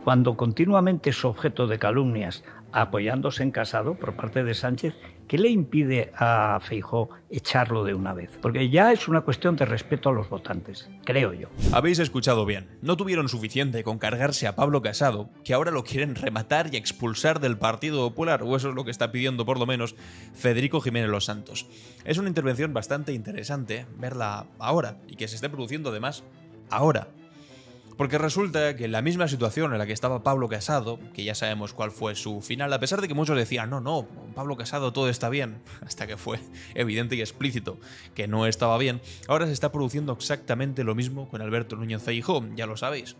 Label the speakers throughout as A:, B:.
A: Cuando continuamente es objeto de calumnias apoyándose en Casado por parte de Sánchez, ¿qué le impide a Feijóo echarlo de una vez? Porque ya es una cuestión de respeto a los votantes, creo yo.
B: Habéis escuchado bien. No tuvieron suficiente con cargarse a Pablo Casado, que ahora lo quieren rematar y expulsar del Partido Popular, o eso es lo que está pidiendo por lo menos Federico Jiménez Los Santos. Es una intervención bastante interesante verla ahora, y que se esté produciendo además ahora. Porque resulta que en la misma situación en la que estaba Pablo Casado, que ya sabemos cuál fue su final, a pesar de que muchos decían, no, Pablo Casado todo está bien, hasta que fue evidente y explícito que no estaba bien, ahora se está produciendo exactamente lo mismo con Alberto Núñez Feijóo, ya lo sabéis.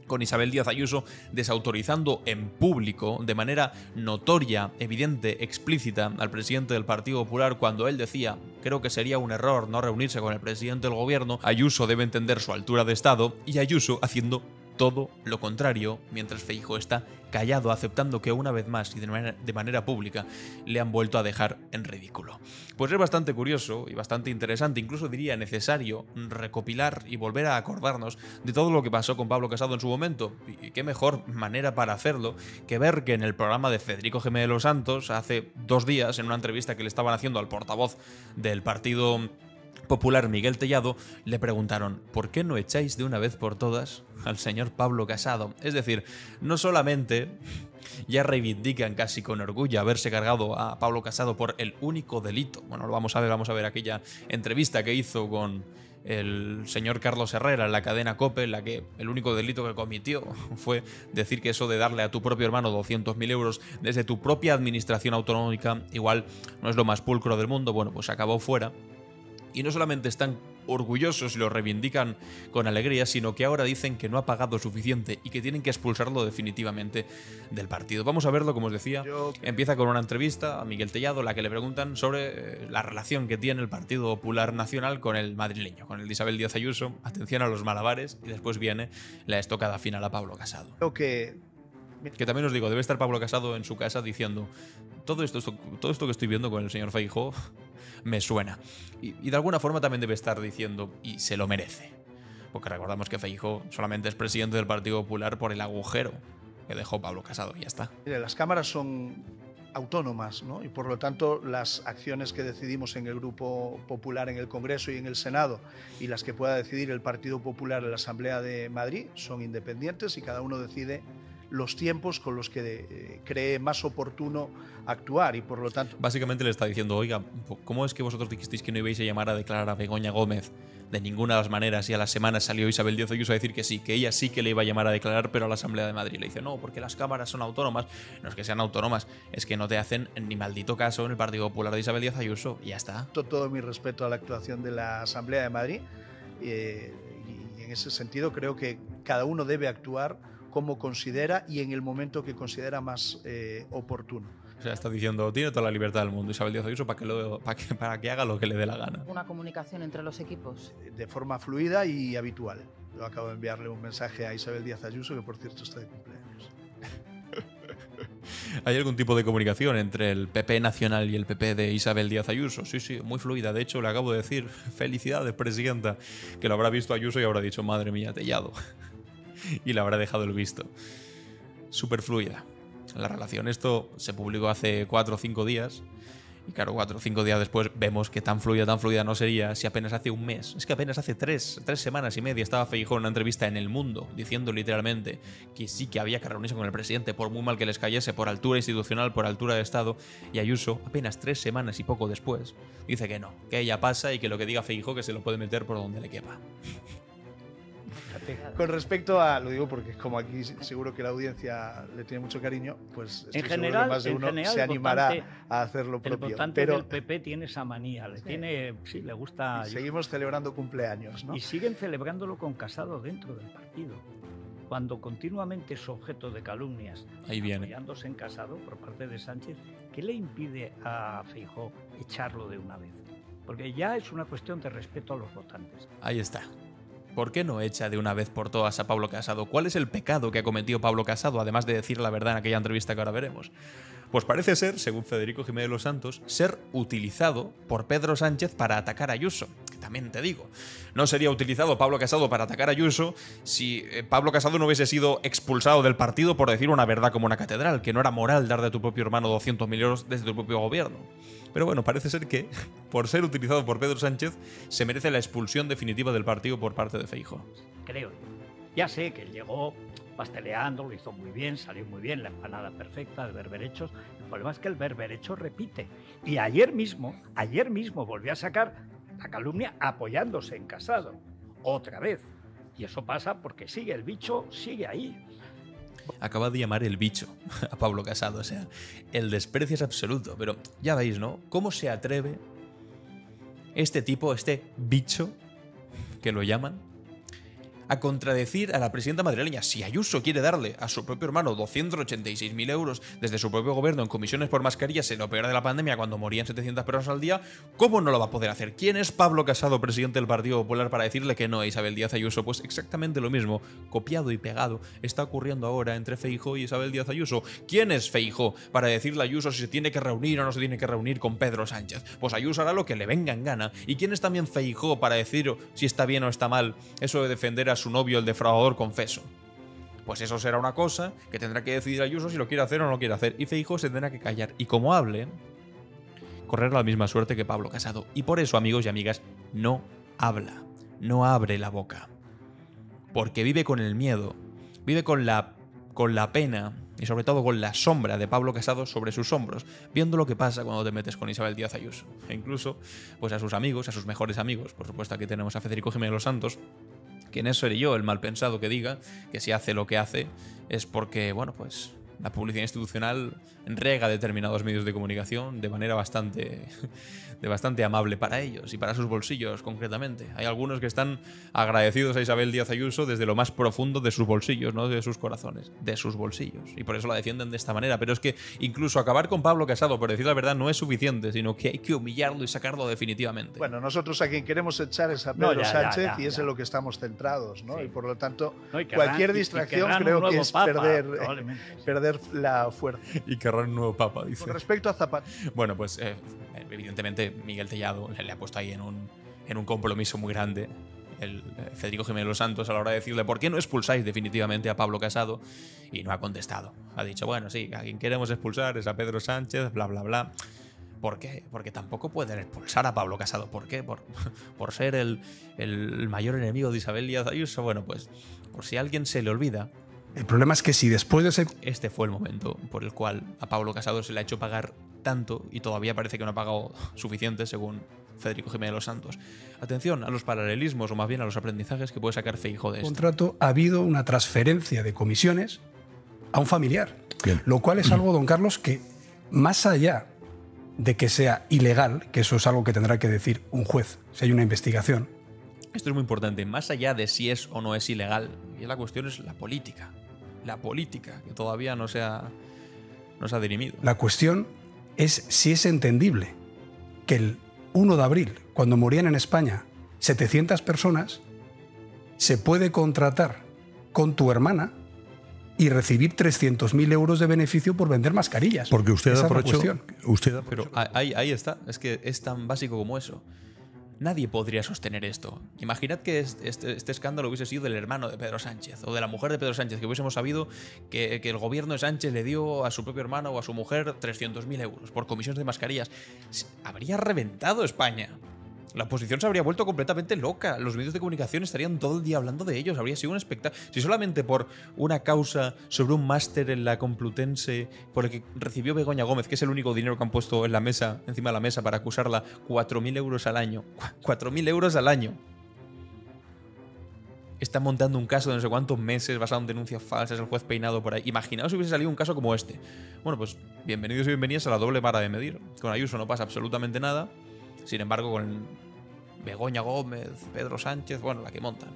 B: Con Isabel Díaz Ayuso desautorizando en público, de manera notoria, evidente, explícita, al presidente del Partido Popular cuando él decía, creo que sería un error no reunirse con el presidente del gobierno, Ayuso debe entender su altura de estado, y Ayuso haciendo todo lo contrario, mientras Feijóo está callado, aceptando que una vez más y de manera pública le han vuelto a dejar en ridículo. Pues es bastante curioso y bastante interesante, incluso diría necesario, recopilar y volver a acordarnos de todo lo que pasó con Pablo Casado en su momento. Y qué mejor manera para hacerlo que ver que en el programa de Federico Jiménez Los Santos, hace 2 días, en una entrevista que le estaban haciendo al portavoz del Partido Popular, Miguel Tellado, le preguntaron ¿por qué no echáis de una vez por todas al señor Pablo Casado? Es decir, no solamente ya reivindican casi con orgullo haberse cargado a Pablo Casado por el único delito. Bueno, lo vamos a ver aquella entrevista que hizo con el señor Carlos Herrera en la cadena COPE, en la que el único delito que cometió fue decir que eso de darle a tu propio hermano 200.000 euros desde tu propia administración autonómica igual no es lo más pulcro del mundo. Bueno, pues acabó fuera. Y no solamente están orgullosos y lo reivindican con alegría, sino que ahora dicen que no ha pagado suficiente y que tienen que expulsarlo definitivamente del partido. Vamos a verlo, como os decía. Empieza con una entrevista a Miguel Tellado, en la que le preguntan sobre la relación que tiene el Partido Popular Nacional con el madrileño, con el de Isabel Díaz Ayuso. Atención a los malabares, y después viene la estocada final a Pablo Casado.
C: Creo que
B: también os digo, debe estar Pablo Casado en su casa diciendo todo esto que estoy viendo con el señor Feijóo me suena. Y de alguna forma también debe estar diciendo, y se lo merece. Porque recordamos que Feijóo solamente es presidente del Partido Popular por el agujero que dejó Pablo Casado, y ya está.
C: Mire, las cámaras son autónomas, ¿no? Y por lo tanto las acciones que decidimos en el Grupo Popular en el Congreso y en el Senado y las que pueda decidir el Partido Popular en la Asamblea de Madrid son independientes, y cada uno decide los tiempos con los que cree más oportuno actuar, y por lo tanto...
B: Básicamente le está diciendo, oiga, ¿cómo es que vosotros dijisteis que no ibais a llamar a declarar a Begoña Gómez? De ninguna de las maneras, y a las semanas salió Isabel Díaz Ayuso a decir que sí, que ella sí que le iba a llamar a declarar, pero a la Asamblea de Madrid le dice, no, porque las cámaras son autónomas. No es que sean autónomas, es que no te hacen ni maldito caso en el Partido Popular de Isabel Díaz Ayuso, y ya está.
C: Todo mi respeto a la actuación de la Asamblea de Madrid, y en ese sentido creo que cada uno debe actuar como considera y en el momento que considera más oportuno.
B: O sea, está diciendo, tiene toda la libertad del mundo Isabel Díaz Ayuso para que haga lo que le dé la gana.
D: Una comunicación entre los equipos.
C: De forma fluida y habitual. Yo acabo de enviarle un mensaje a Isabel Díaz Ayuso, que por cierto está de cumpleaños.
B: ¿Hay algún tipo de comunicación entre el PP nacional y el PP de Isabel Díaz Ayuso? Sí, muy fluida. De hecho, le acabo de decir, felicidades, presidenta, que lo habrá visto Ayuso y habrá dicho, madre mía, Tellado. Y le habrá dejado el visto. Súper fluida la relación. Esto se publicó hace 4 o 5 días. Y claro, 4 o 5 días después vemos que tan fluida no sería si apenas hace un mes. Es que apenas hace 3 semanas y media estaba Feijóo en una entrevista en El Mundo diciendo literalmente que sí que había que reunirse con el presidente por muy mal que les cayese, por altura institucional, por altura de Estado. Y Ayuso, apenas 3 semanas y poco después, dice que no, que ella pasa y que lo que diga Feijóo que se lo puede meter por donde le quepa.
C: Con respecto a, lo digo porque como aquí seguro que la audiencia le tiene mucho cariño, pues estoy seguro que más de uno se animará a hacer lo propio.
A: El votante del PP tiene esa manía, le gusta...
C: Seguimos celebrando cumpleaños, ¿no?
A: Y siguen celebrándolo con Casado dentro del partido. Cuando continuamente es objeto de calumnias, apoyándose en Casado por parte de Sánchez, ¿qué le impide a Feijóo echarlo de una vez? Porque ya es una cuestión de respeto a los votantes.
B: Ahí está. ¿Por qué no echa de una vez por todas a Pablo Casado? ¿Cuál es el pecado que ha cometido Pablo Casado, además de decir la verdad en aquella entrevista que ahora veremos? Pues parece ser, según Federico Jiménez Los Santos, ser utilizado por Pedro Sánchez para atacar a Ayuso. Que también te digo, no sería utilizado Pablo Casado para atacar a Ayuso si Pablo Casado no hubiese sido expulsado del partido por decir una verdad como una catedral, que no era moral dar de tu propio hermano 200.000 euros desde tu propio gobierno. Pero bueno, parece ser que, por ser utilizado por Pedro Sánchez, se merece la expulsión definitiva del partido por parte de Feijóo.
A: Creo. Ya sé que él llegó pasteleando, lo hizo muy bien, salió muy bien, la empanada perfecta, el berberechos. El problema es que el berberecho repite. Y ayer mismo volvió a sacar la calumnia apoyándose en Casado. Otra vez. Y eso pasa porque el bicho sigue ahí.
B: Acaba de llamar el bicho a Pablo Casado, o sea, el desprecio es absoluto. Pero ya veis, ¿no? ¿Cómo se atreve este tipo, este bicho, que lo llaman, a contradecir a la presidenta madrileña? Si Ayuso quiere darle a su propio hermano 286.000 euros desde su propio gobierno en comisiones por mascarillas en lo peor de la pandemia, cuando morían 700 personas al día, ¿cómo no lo va a poder hacer? ¿Quién es Pablo Casado, presidente del Partido Popular, para decirle que no a Isabel Díaz Ayuso? Pues exactamente lo mismo, copiado y pegado, está ocurriendo ahora entre Feijóo y Isabel Díaz Ayuso. ¿Quién es Feijóo para decirle a Ayuso si se tiene que reunir o no se tiene que reunir con Pedro Sánchez? Pues Ayuso hará lo que le venga en gana. ¿Y quién es también Feijóo para decir si está bien o está mal eso de defender a su novio, el defraudador confeso? Pues eso será una cosa que tendrá que decidir Ayuso si lo quiere hacer o no lo quiere hacer. Y Feijóo se tendrá que callar. Y como hable, correr la misma suerte que Pablo Casado. Y por eso, amigos y amigas, no habla. No abre la boca. Porque vive con el miedo. Vive con la pena y sobre todo con la sombra de Pablo Casado sobre sus hombros, viendo lo que pasa cuando te metes con Isabel Díaz Ayuso. E incluso pues a sus amigos, a sus mejores amigos. Por supuesto, aquí tenemos a Federico Jiménez Los Santos, que en eso seré yo el mal pensado que diga que si hace lo que hace es porque, bueno, pues la publicidad institucional rega determinados medios de comunicación de manera bastante amable para ellos y para sus bolsillos concretamente. Hay algunos que están agradecidos a Isabel Díaz Ayuso desde lo más profundo de sus bolsillos, no de sus corazones, de sus bolsillos. Y por eso la defienden de esta manera. Pero es que incluso acabar con Pablo Casado, por decir la verdad, no es suficiente, sino que hay que humillarlo y sacarlo definitivamente.
C: Bueno, nosotros a quien queremos echar es a Pedro Sánchez y es en lo que estamos centrados, ¿no? Sí. Y por lo tanto, cualquier distracción creo que es perder la fuerza.
B: Y querrán un nuevo papa, dice.
C: Con respecto a Zapatero.
B: Bueno, pues evidentemente Miguel Tellado le ha puesto ahí en un compromiso muy grande el Federico Jiménez Los Santos a la hora de decirle ¿por qué no expulsáis definitivamente a Pablo Casado? Y no ha contestado. Ha dicho, bueno, sí, a quien queremos expulsar es a Pedro Sánchez, bla, bla, bla. ¿Por qué? Porque tampoco pueden expulsar a Pablo Casado. ¿Por qué? Por ser el mayor enemigo de Isabel Díaz Ayuso. Bueno, pues por si a alguien se le olvida.
E: El problema es que si después de ese...
B: Este fue el momento por el cual a Pablo Casado se le ha hecho pagar tanto y todavía parece que no ha pagado suficiente, según Federico Jiménez Los Santos. Atención a los paralelismos, o más bien a los aprendizajes que puede sacar Feijóo de esto.
E: Contrato, ha habido una transferencia de comisiones a un familiar. Bien. Lo cual es algo, don Carlos, que más allá de que sea ilegal, que eso es algo que tendrá que decir un juez si hay una investigación.
B: Esto es muy importante, más allá de si es o no es ilegal, y la cuestión es la política. La política, que todavía no se ha dirimido.
E: La cuestión es si es entendible que el 1 de abril, cuando morían en España 700 personas, se puede contratar con tu hermana y recibir 300.000 euros de beneficio por vender mascarillas.
F: Porque usted aprovechó.
B: Pero ahí está, es que es tan básico como eso. Nadie podría sostener esto. Imaginad que este escándalo hubiese sido del hermano de Pedro Sánchez o de la mujer de Pedro Sánchez, que hubiésemos sabido que el gobierno de Sánchez le dio a su propio hermano o a su mujer 300.000 euros por comisiones de mascarillas. Habría reventado España. La oposición se habría vuelto completamente loca. Los medios de comunicación estarían todo el día hablando de ellos. Habría sido un espectáculo. Si solamente por una causa sobre un máster en la Complutense por el que recibió Begoña Gómez, que es el único dinero que han puesto en la mesa, encima de la mesa para acusarla, 4.000 euros al año. 4.000 euros al año. Está montando un caso de no sé cuántos meses basado en denuncias falsas, el juez peinado por ahí. Imaginaos si hubiese salido un caso como este. Bueno, pues bienvenidos y bienvenidas a la doble vara de medir. Con Ayuso no pasa absolutamente nada. Sin embargo, con Begoña Gómez, Pedro Sánchez, bueno, la que montan.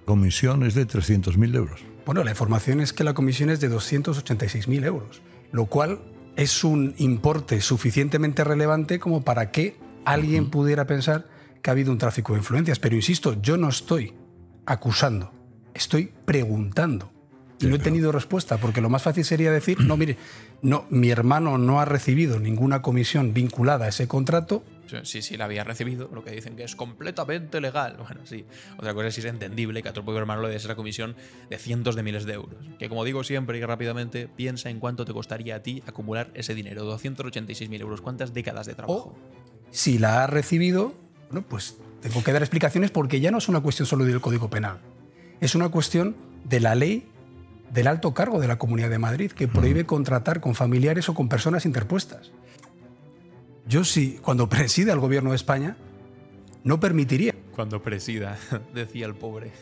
F: Comisión es de 300.000 euros.
E: Bueno, la información es que la comisión es de 286.000 euros, lo cual es un importe suficientemente relevante como para que alguien pudiera pensar que ha habido un tráfico de influencias. Pero insisto, yo no estoy acusando, estoy preguntando Y no he tenido respuesta, porque lo más fácil sería decir, no, mire, no, mi hermano no ha recibido ninguna comisión vinculada a ese contrato.
B: Sí, la había recibido, lo que dicen que es completamente legal. Bueno, sí. Otra cosa es si es entendible que a tu propio hermano le des esa comisión de cientos de miles de euros. Que como digo siempre y rápidamente, piensa en cuánto te costaría a ti acumular ese dinero, 286.000 euros. ¿Cuántas décadas de trabajo?
E: O, si la ha recibido, bueno, pues tengo que dar explicaciones porque ya no es una cuestión solo del Código Penal. Es una cuestión de la ley del alto cargo de la Comunidad de Madrid, que prohíbe contratar con familiares o con personas interpuestas. Yo sí, cuando presida el Gobierno de España, no permitiría.
B: Cuando presida, decía el pobre.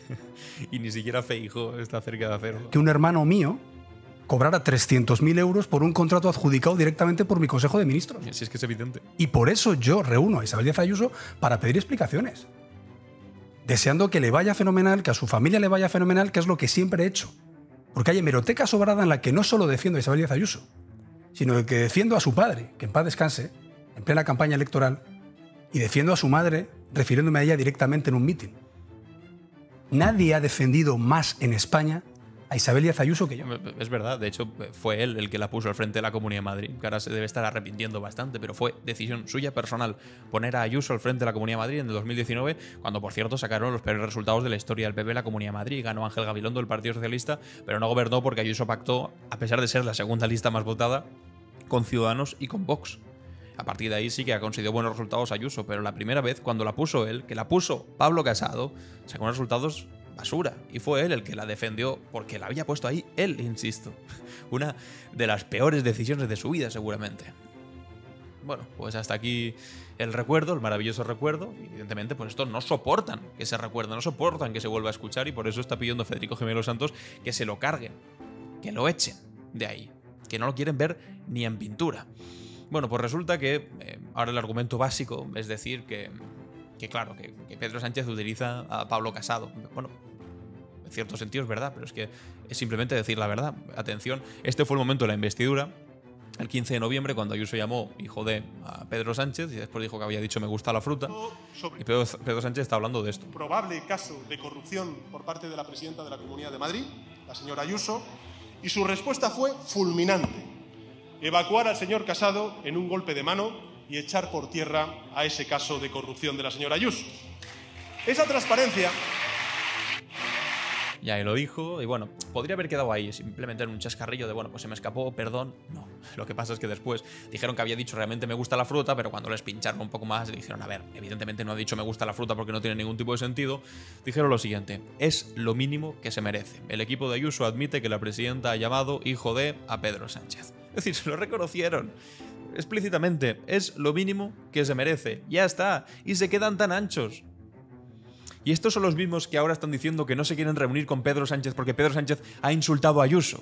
B: Y ni siquiera Feijóo está cerca de hacerlo.
E: Que un hermano mío cobrara 300.000 euros por un contrato adjudicado directamente por mi Consejo de Ministros.
B: Si es que es evidente.
E: Y por eso yo reúno a Isabel Díaz Ayuso para pedir explicaciones. Deseando que le vaya fenomenal, que a su familia le vaya fenomenal, que es lo que siempre he hecho. Porque hay hemeroteca sobrada en la que no solo defiendo a Isabel Díaz Ayuso, sino que defiendo a su padre, que en paz descanse, en plena campaña electoral, y defiendo a su madre refiriéndome a ella directamente en un mitin. Nadie ha defendido más en España a Isabel Díaz Ayuso que yo.
B: Es verdad, de hecho fue él el que la puso al frente de la Comunidad de Madrid, que ahora se debe estar arrepintiendo bastante, pero fue decisión suya personal poner a Ayuso al frente de la Comunidad de Madrid en el 2019, cuando por cierto sacaron los peores resultados de la historia del PP en la Comunidad de Madrid. Ganó Ángel Gabilondo del Partido Socialista, pero no gobernó porque Ayuso pactó, a pesar de ser la segunda lista más votada, con Ciudadanos y con Vox. A partir de ahí sí que ha conseguido buenos resultados Ayuso, pero la primera vez, cuando la puso él, que la puso Pablo Casado, sacó unos resultados basura. Y fue él el que la defendió porque la había puesto ahí él, insisto. Una de las peores decisiones de su vida, seguramente. Bueno, pues hasta aquí el recuerdo, el maravilloso recuerdo. Evidentemente, pues esto no soportan que se recuerde, no soportan que se vuelva a escuchar y por eso está pidiendo Federico Jiménez Los Santos que se lo carguen, que lo echen de ahí, que no lo quieren ver ni en pintura. Bueno, pues resulta que ahora el argumento básico es decir que claro, que Pedro Sánchez utiliza a Pablo Casado. Bueno, en cierto sentido es verdad, pero es que es simplemente decir la verdad. Atención, este fue el momento de la investidura, el 15 de noviembre, cuando Ayuso llamó hijo de a Pedro Sánchez y después dijo que había dicho me gusta la fruta. Y Pedro Sánchez está hablando de esto.
G: Probable caso de corrupción por parte de la presidenta de la Comunidad de Madrid, la señora Ayuso, y su respuesta fue fulminante. Evacuar al señor Casado en un golpe de mano y echar por tierra a ese caso de corrupción de la señora Ayuso. Esa transparencia...
B: Ya lo dijo, y bueno, podría haber quedado ahí, simplemente en un chascarrillo de, bueno, pues se me escapó, perdón. No, lo que pasa es que después dijeron que había dicho realmente me gusta la fruta, pero cuando les pincharon un poco más, dijeron, a ver, evidentemente no ha dicho me gusta la fruta porque no tiene ningún tipo de sentido. Dijeron lo siguiente, es lo mínimo que se merece. El equipo de Ayuso admite que la presidenta ha llamado hijo de a Pedro Sánchez. Es decir, se lo reconocieron explícitamente, es lo mínimo que se merece. Ya está, y se quedan tan anchos. Y estos son los mismos que ahora están diciendo que no se quieren reunir con Pedro Sánchez porque Pedro Sánchez ha insultado a Ayuso.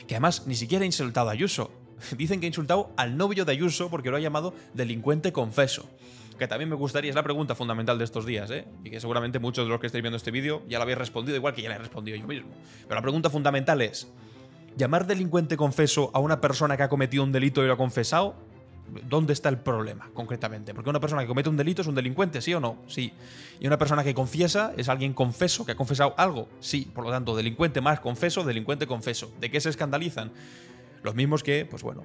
B: Que además ni siquiera ha insultado a Ayuso. Dicen que ha insultado al novio de Ayuso porque lo ha llamado delincuente confeso. Que también me gustaría, es la pregunta fundamental de estos días, y que seguramente muchos de los que estáis viendo este vídeo ya lo habéis respondido, igual que ya le he respondido yo mismo. Pero la pregunta fundamental es, ¿llamar delincuente confeso a una persona que ha cometido un delito y lo ha confesado? ¿Dónde está el problema, concretamente? Porque una persona que comete un delito es un delincuente, ¿sí o no? Sí. Y una persona que confiesa es alguien confeso, que ha confesado algo. Sí. Por lo tanto, delincuente más confeso, delincuente confeso. ¿De qué se escandalizan? Los mismos que, pues bueno,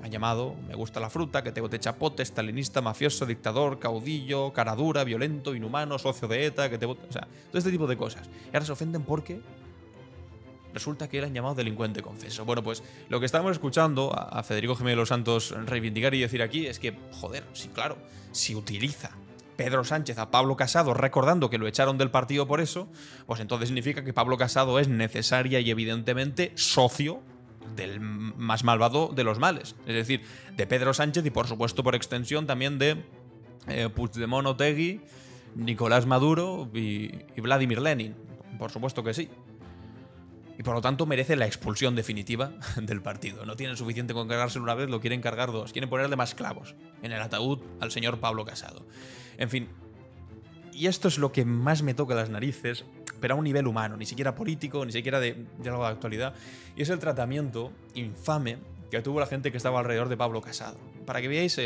B: han llamado me gusta la fruta, que te bote chapote, stalinista, mafioso, dictador, caudillo, caradura, violento, inhumano, socio de ETA, que te bote... O sea, todo este tipo de cosas. Y ahora se ofenden porque... resulta que le han llamado delincuente confeso. Bueno, pues lo que estamos escuchando a Federico Jiménez Los Santos reivindicar y decir aquí es que, joder, sí, claro, si utiliza Pedro Sánchez a Pablo Casado recordando que lo echaron del partido por eso, pues entonces significa que Pablo Casado es necesaria y evidentemente socio del más malvado de los males. Es decir, de Pedro Sánchez y por supuesto por extensión también de Puigdemont, Otegi, Nicolás Maduro y Vladimir Lenin. Por supuesto que sí. Y por lo tanto merece la expulsión definitiva del partido. No tienen suficiente con cargárselo una vez, lo quieren cargar dos. Quieren ponerle más clavos en el ataúd al señor Pablo Casado. En fin, y esto es lo que más me toca las narices, pero a un nivel humano, ni siquiera político, ni siquiera de algo de actualidad. Y es el tratamiento infame que tuvo la gente que estaba alrededor de Pablo Casado. Para que veáis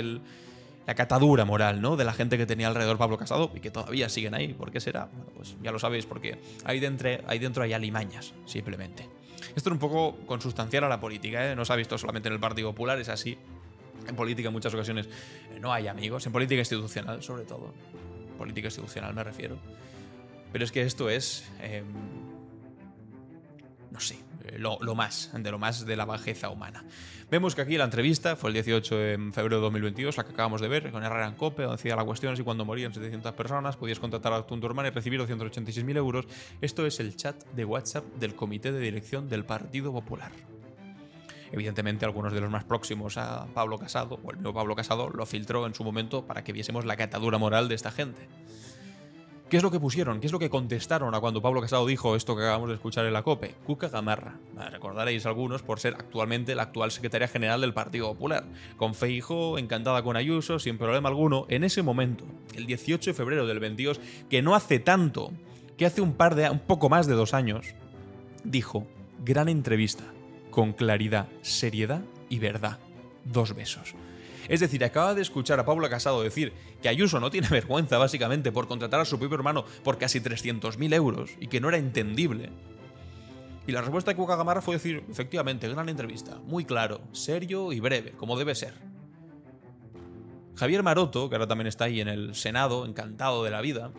B: la catadura moral, ¿no?, de la gente que tenía alrededor Pablo Casado y que todavía siguen ahí. ¿Por qué será? Bueno, pues ya lo sabéis, porque ahí dentro hay alimañas, simplemente. Esto es un poco consustancial a la política, ¿eh? No se ha visto solamente en el Partido Popular, es así. En política en muchas ocasiones no hay amigos, en política institucional sobre todo. Política institucional me refiero. Pero es que esto es... no sé, lo más de la bajeza humana. Vemos que aquí la entrevista fue el 18 de febrero de 2022, la que acabamos de ver, con Herrera en COPE, donde decía la cuestión es si cuando morían 700 personas podías contratar a tu hermana y recibir 286.000 euros. Esto es el chat de WhatsApp del Comité de Dirección del Partido Popular. Evidentemente, algunos de los más próximos a Pablo Casado, o el mismo Pablo Casado, lo filtró en su momento para que viésemos la catadura moral de esta gente. ¿Qué es lo que pusieron? ¿Qué es lo que contestaron a cuando Pablo Casado dijo esto que acabamos de escuchar en la COPE? Cuca Gamarra. Recordaréis algunos por ser actualmente la actual secretaria general del Partido Popular. Con Feijóo, encantada con Ayuso, sin problema alguno. En ese momento, el 18 de febrero del 22, que no hace tanto, que hace un poco más de 2 años, dijo: gran entrevista, con claridad, seriedad y verdad. 2 besos. Es decir, acaba de escuchar a Pablo Casado decir que Ayuso no tiene vergüenza, básicamente, por contratar a su propio hermano por casi 300.000 euros y que no era entendible. Y la respuesta de Cuca Gamarra fue decir, efectivamente, gran entrevista, muy claro, serio y breve, como debe ser. Javier Maroto, que ahora también está ahí en el Senado, encantado de la vida,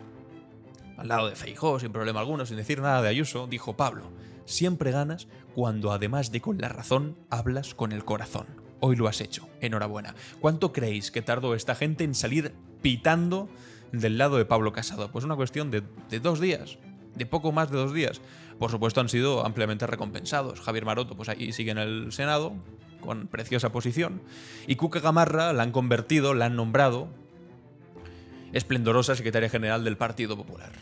B: al lado de Feijóo, sin problema alguno, sin decir nada de Ayuso, dijo: Pablo, siempre ganas cuando además de con la razón, hablas con el corazón. Hoy lo has hecho. Enhorabuena. ¿Cuánto creéis que tardó esta gente en salir pitando del lado de Pablo Casado? Pues una cuestión de 2 días. De poco más de 2 días. Por supuesto han sido ampliamente recompensados. Javier Maroto pues ahí sigue en el Senado, con preciosa posición. Y Cuca Gamarra la han convertido, la han nombrado esplendorosa secretaria general del Partido Popular.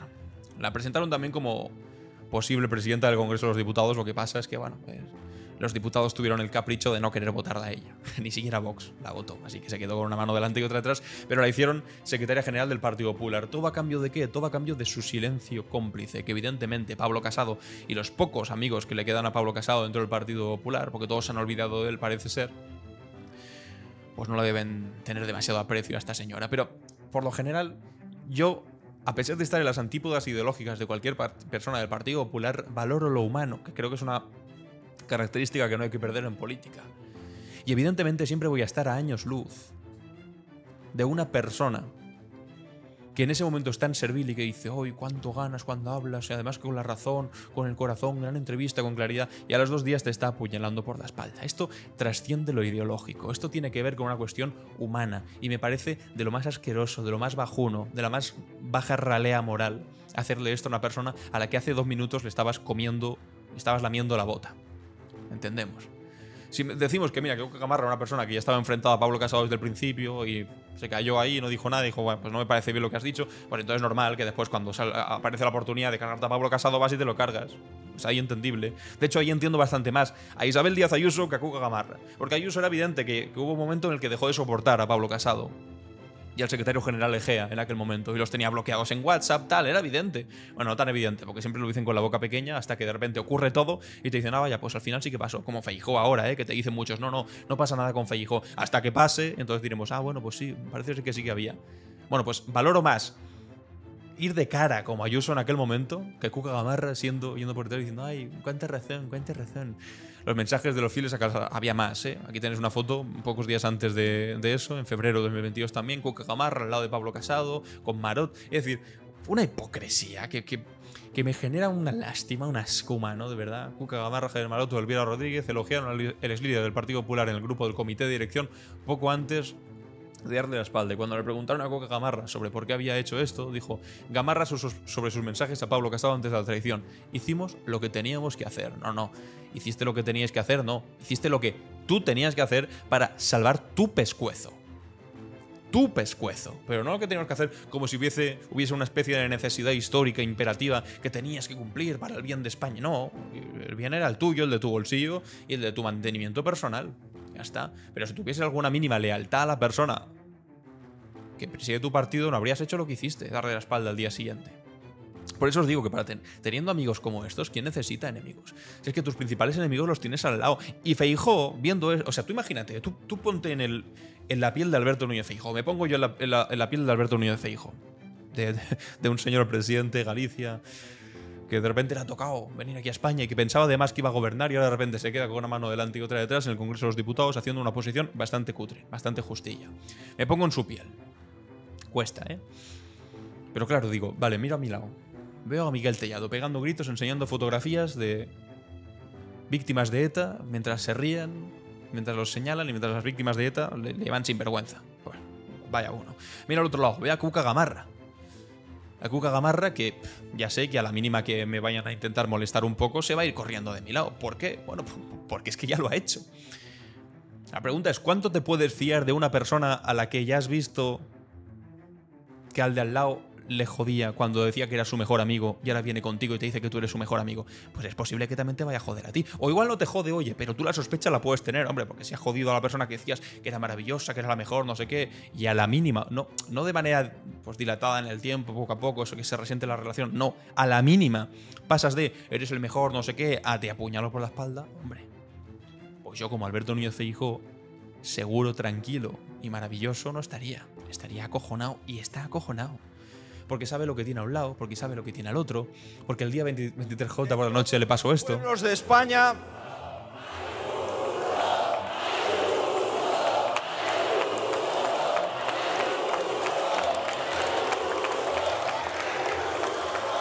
B: La presentaron también como posible presidenta del Congreso de los Diputados. Lo que pasa es que, bueno, pues los diputados tuvieron el capricho de no querer votarla a ella. Ni siquiera Vox la votó, así que se quedó con una mano delante y otra detrás, pero la hicieron secretaria general del Partido Popular. ¿Todo a cambio de qué? Todo a cambio de su silencio cómplice, que evidentemente Pablo Casado y los pocos amigos que le quedan a Pablo Casado dentro del Partido Popular, porque todos se han olvidado de él, parece ser, pues no le deben tener demasiado aprecio a esta señora. Pero, por lo general, yo, a pesar de estar en las antípodas ideológicas de cualquier persona del Partido Popular, valoro lo humano, que creo que es una característica que no hay que perder en política. Y evidentemente siempre voy a estar a años luz de una persona que en ese momento es tan servil y que dice: ¡ay, cuánto ganas cuando hablas! Y además con la razón, con el corazón, gran entrevista, con claridad, y a los 2 días te está apuñalando por la espalda. Esto trasciende lo ideológico. Esto tiene que ver con una cuestión humana y me parece de lo más asqueroso, de lo más bajuno, de la más baja ralea moral hacerle esto a una persona a la que hace 2 minutos le estabas lamiendo la bota. ¿Entendemos? Si decimos que, mira, que Cuca Gamarra era una persona que ya estaba enfrentada a Pablo Casado desde el principio y se cayó ahí y no dijo nada, dijo: bueno, pues no me parece bien lo que has dicho, pues entonces es normal que después cuando aparece la oportunidad de cargarte a Pablo Casado vas y te lo cargas. Es ahí entendible. De hecho, ahí entiendo bastante más a Isabel Díaz Ayuso que a Cuca Gamarra. Porque Ayuso era evidente que hubo un momento en el que dejó de soportar a Pablo Casado y al secretario general Egea en aquel momento, y los tenía bloqueados en WhatsApp, tal, era evidente. Bueno, no tan evidente, porque siempre lo dicen con la boca pequeña, hasta que de repente ocurre todo y te dicen: ah, vaya, pues al final sí que pasó. Como Feijóo ahora, que te dicen muchos: no pasa nada con Feijóo. Hasta que pase, entonces diremos: ah, bueno, pues sí, parece que sí que había. Bueno, pues valoro más ir de cara como Ayuso en aquel momento que Cuca Gamarra yendo por detrás diciendo: ay, cuánta razón. Los mensajes de los fieles había más, Aquí tenéis una foto pocos días antes de eso, en febrero de 2022 también, Cuca Gamarra al lado de Pablo Casado, con Marot. Es decir, una hipocresía que me genera una lástima, una asco humano, de verdad. Cuca Gamarra, Javier Maroto, Elvira Rodríguez elogiaron al exlíder del Partido Popular en el grupo del Comité de Dirección poco antes de darle la espalda. Y cuando le preguntaron a Cuca Gamarra sobre por qué había hecho esto, dijo: Gamarra sobre sus mensajes a Pablo Casado antes de la traición: hicimos lo que teníamos que hacer. No, hiciste lo que tenías que hacer, no. Hiciste lo que tú tenías que hacer para salvar tu pescuezo. Tu pescuezo. Pero no lo que teníamos que hacer como si hubiese una especie de necesidad histórica imperativa que tenías que cumplir para el bien de España. No, el bien era el tuyo, el de tu bolsillo y el de tu mantenimiento personal. Ya está. Pero si tuviese alguna mínima lealtad a la persona que preside tu partido, no habrías hecho lo que hiciste, darle la espalda al día siguiente. Por eso os digo que teniendo amigos como estos, ¿quién necesita enemigos? Si es que tus principales enemigos los tienes al lado. Y Feijóo, viendo eso, o sea, tú imagínate, tú ponte en la piel de Alberto Núñez Feijóo. Me pongo yo en la piel de Alberto Núñez Feijóo. De un señor presidente de Galicia, que de repente le ha tocado venir aquí a España y que pensaba además que iba a gobernar y ahora de repente se queda con una mano delante y otra detrás en el Congreso de los Diputados haciendo una posición bastante cutre, bastante justilla. Me pongo en su piel. Cuesta, ¿eh? Pero claro, digo, vale, miro a mi lado. Veo a Miguel Tellado pegando gritos, enseñando fotografías de víctimas de ETA mientras se ríen, mientras los señalan y mientras las víctimas de ETA le llevan sin vergüenza. Bueno, vaya uno. Mira al otro lado, ve a Cuca Gamarra. A Cuca Gamarra que ya sé que a la mínima que me vayan a intentar molestar un poco se va a ir corriendo de mi lado. ¿Por qué? Bueno, porque es que ya lo ha hecho. La pregunta es, ¿cuánto te puedes fiar de una persona a la que ya has visto que al de al lado le jodía cuando decía que era su mejor amigo y ahora viene contigo y te dice que tú eres su mejor amigo? Pues es posible que también te vaya a joder a ti. O igual no te jode, oye, pero tú la sospecha la puedes tener, hombre, porque si ha jodido a la persona que decías que era maravillosa, que era la mejor, no sé qué, y a la mínima, no de manera pues dilatada en el tiempo, poco a poco, eso que se resiente la relación, no, a la mínima pasas de eres el mejor, no sé qué, a te apuñalo por la espalda, hombre. Pues yo como Alberto Núñez Feijóo, seguro, tranquilo y maravilloso no estaría. Estaría acojonado y está acojonado. Porque sabe lo que tiene a un lado, porque sabe lo que tiene al otro, porque el día 23J por la noche le pasó esto.
H: Pueblos de España.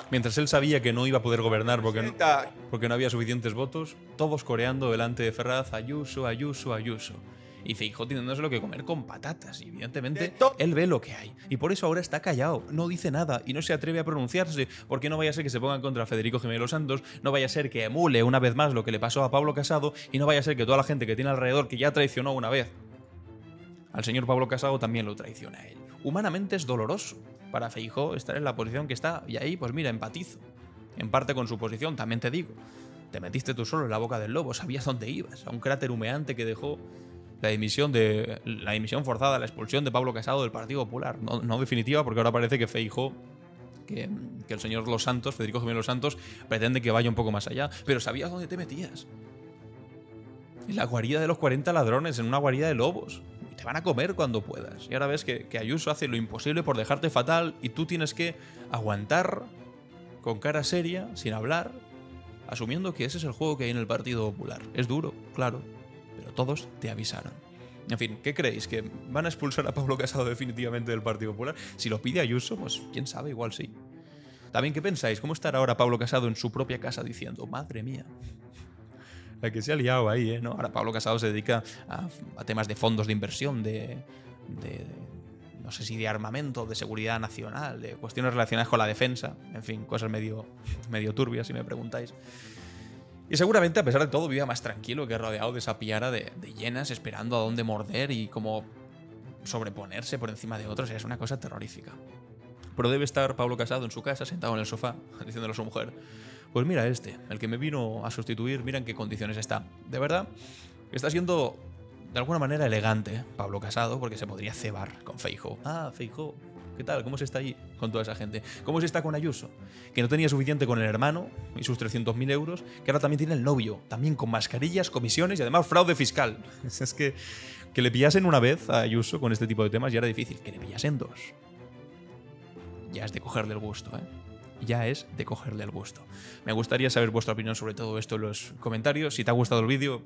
B: Mientras él sabía que no iba a poder gobernar porque no había suficientes votos, todos coreando delante de Ferraz, Ayuso, Ayuso, Ayuso. Y Feijóo teniéndose lo que comer con patatas. Y evidentemente él ve lo que hay. Y por eso ahora está callado, no dice nada y no se atreve a pronunciarse, porque no vaya a ser que se ponga en contra Federico Jiménez Los Santos, no vaya a ser que emule una vez más lo que le pasó a Pablo Casado y no vaya a ser que toda la gente que tiene alrededor, que ya traicionó una vez al señor Pablo Casado, también lo traiciona a él. Humanamente es doloroso para Feijóo estar en la posición que está, y ahí, pues mira, empatizo. En parte con su posición, también te digo. Te metiste tú solo en la boca del lobo, sabías dónde ibas, a un cráter humeante que dejó la dimisión forzada, la expulsión de Pablo Casado del Partido Popular. No definitiva, porque ahora parece que Feijóo, que el señor Los Santos, Federico Jiménez Los Santos, pretende que vaya un poco más allá. Pero sabías dónde te metías. En la guarida de los 40 ladrones, en una guarida de lobos. Y te van a comer cuando puedas. Y ahora ves que Ayuso hace lo imposible por dejarte fatal y tú tienes que aguantar con cara seria, sin hablar, asumiendo que ese es el juego que hay en el Partido Popular. Es duro, claro, pero todos te avisaron. En fin, ¿qué creéis? ¿Que van a expulsar a Pablo Casado definitivamente del Partido Popular? Si lo pide Ayuso, pues quién sabe, igual sí. También, ¿qué pensáis? ¿Cómo estará ahora Pablo Casado en su propia casa diciendo, madre mía, la que se ha liado ahí, ¿eh? ¿No? Ahora Pablo Casado se dedica a temas de fondos de inversión, no sé si de armamento, de seguridad nacional, de cuestiones relacionadas con la defensa, en fin, cosas medio turbias, si me preguntáis. Y seguramente, a pesar de todo, viva más tranquilo que rodeado de esa piara de hienas esperando a dónde morder y cómo sobreponerse por encima de otros. Es una cosa terrorífica. Pero debe estar Pablo Casado en su casa, sentado en el sofá, diciéndole a su mujer, pues mira el que me vino a sustituir, mira en qué condiciones está. De verdad, está siendo de alguna manera elegante Pablo Casado, porque se podría cebar con Feijóo. Ah, Feijóo, ¿qué tal? ¿Cómo se está allí con toda esa gente? ¿Cómo se está con Ayuso? Que no tenía suficiente con el hermano y sus 300.000 euros, que ahora también tiene el novio, también con mascarillas, comisiones y además fraude fiscal. Es que le pillasen una vez a Ayuso con este tipo de temas ya era difícil. Que le pillasen dos. Ya es de cogerle el gusto, ¿eh? Ya es de cogerle el gusto. Me gustaría saber vuestra opinión sobre todo esto en los comentarios. Si te ha gustado el vídeo,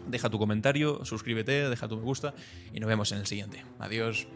B: deja tu comentario, suscríbete, deja tu me gusta y nos vemos en el siguiente. Adiós.